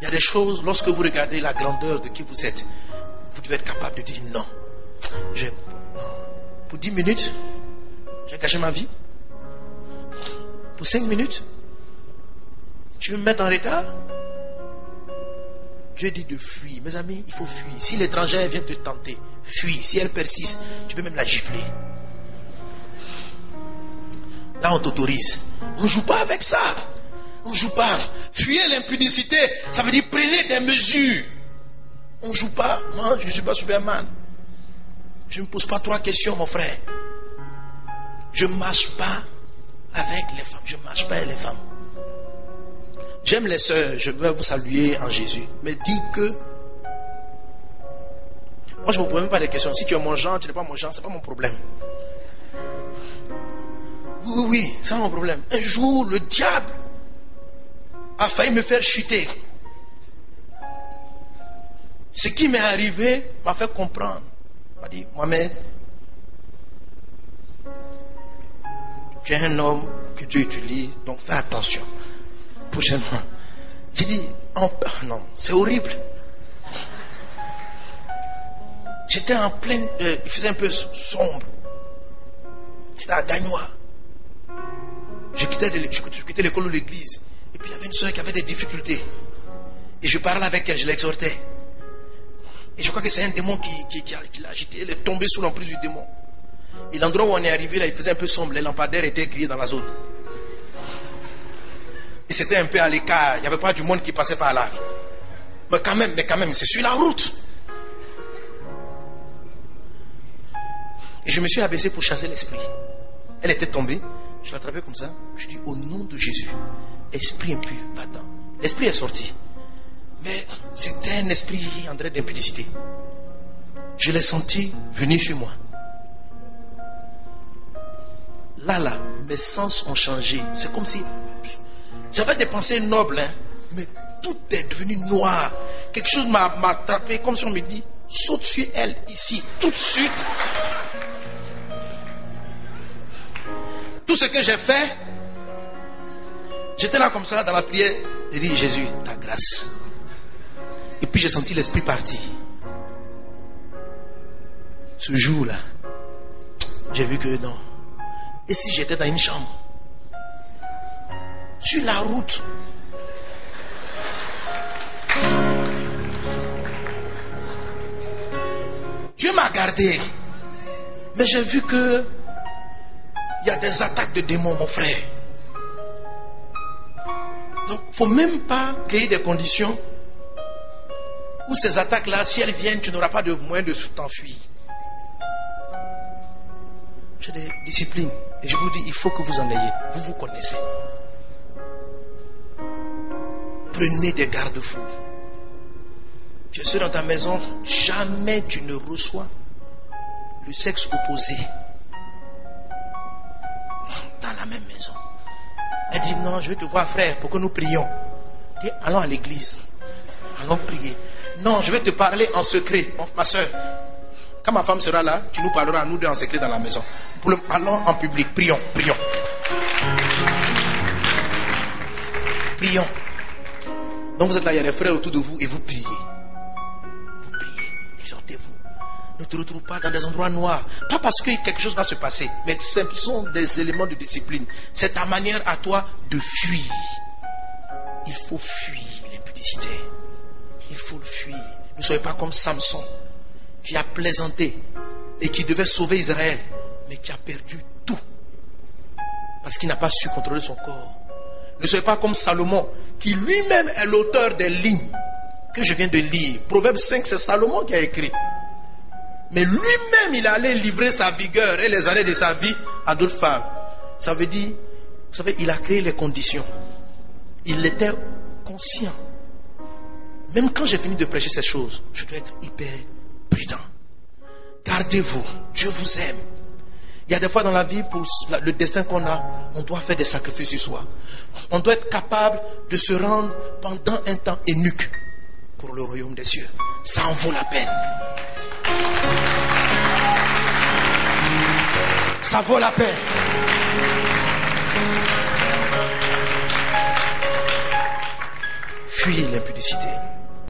y a des choses, lorsque vous regardez la grandeur de qui vous êtes, vous devez être capable de dire non. Pour 10 minutes, j'ai gâché ma vie. Pour 5 minutes, tu veux me mettre en retard? Dieu dit de fuir. Mes amis, il faut fuir. Si l'étranger vient te tenter, fuis. Si elle persiste, tu peux même la gifler. Là, on t'autorise. On ne joue pas avec ça. On ne joue pas. Fuyez l'impudicité. Ça veut dire prenez des mesures. On ne joue pas. Moi, je ne suis pas Superman. Je ne me pose pas 3 questions, mon frère. Je ne marche pas avec les femmes. Je ne marche pas avec les femmes. J'aime les sœurs. Je veux vous saluer en Jésus. Mais dis que... Moi, je ne me pose même pas des questions. Si tu es mon genre, tu n'es pas mon genre, ce n'est pas mon problème. Oui, c'est mon problème. Un jour, le diable a failli me faire chuter. Ce qui m'est arrivé m'a fait comprendre. Il m'a dit, Mohamed, tu es un homme que Dieu utilise, donc fais attention. Prochainement. J'ai dit, non, c'est horrible. J'étais en pleine... il faisait un peu sombre. J'étais à Gagnois. Je quittais l'école ou l'église. Et puis il y avait une soeur qui avait des difficultés. Et je parlais avec elle, je l'exhortais. Et je crois que c'est un démon qui l'a agité. Elle est tombée sous l'emprise du démon. Et l'endroit où on est arrivé, là, il faisait un peu sombre. Les lampadaires étaient grillés dans la zone. Et c'était un peu à l'écart. Il n'y avait pas du monde qui passait par là. Mais quand même, c'est sur la route. Et je me suis abaissé pour chasser l'esprit. Elle était tombée. Je l'attrapais comme ça. Je dis, au nom de Jésus, esprit impur, va-t'en. L'esprit est sorti. Mais c'était un esprit, André, d'impudicité. Je l'ai senti venir sur moi. Là, mes sens ont changé. C'est comme si... J'avais des pensées nobles, hein, mais tout est devenu noir. Quelque chose m'a attrapé, comme si on me dit, saute sur elle, ici, tout de suite. Tout ce que j'ai fait, j'étais là comme ça dans la prière. J'ai dit, Jésus, ta grâce. Et puis j'ai senti l'esprit partir. Ce jour-là, j'ai vu que non. Et si j'étais dans une chambre, sur la route, Dieu m'a gardé. Mais j'ai vu que il y a des attaques de démons, mon frère. Donc, il ne faut même pas créer des conditions où ces attaques-là, si elles viennent, tu n'auras pas de moyen de t'enfuir. J'ai des disciplines. Et je vous dis, il faut que vous en ayez. Vous vous connaissez. Prenez des garde-fous. Tu es seul dans ta maison, jamais tu ne reçois le sexe opposé dans la même maison. Elle dit, non, je vais te voir, frère, pour que nous prions. Dis, allons à l'église. Allons prier. Non, je vais te parler en secret. Ma soeur, quand ma femme sera là, tu nous parleras à nous deux en secret dans la maison. Allons en public. Prions. Prions. Donc vous êtes là, il y a des frères autour de vous et vous priez. Vous priez, exhortez-vous. Ne te retrouve pas dans des endroits noirs. Pas parce que quelque chose va se passer, mais ce sont des éléments de discipline. C'est ta manière à toi de fuir. Il faut fuir l'impudicité. Il faut le fuir. Ne soyez pas comme Samson, qui a plaisanté et qui devait sauver Israël, mais qui a perdu tout parce qu'il n'a pas su contrôler son corps. Ne soyez pas comme Salomon, qui lui-même est l'auteur des lignes que je viens de lire. Proverbe 5, c'est Salomon qui a écrit. Mais lui-même, il allait livrer sa vigueur et les années de sa vie à d'autres femmes. Ça veut dire, vous savez, il a créé les conditions. Il était conscient. Même quand j'ai fini de prêcher ces choses, je dois être hyper prudent. Gardez-vous. Dieu vous aime. Il y a des fois dans la vie, pour le destin qu'on a, on doit faire des sacrifices sur soi. On doit être capable de se rendre pendant un temps eunuque pour le royaume des cieux. Ça en vaut la peine. Ça vaut la peine. fuis l'impudicité.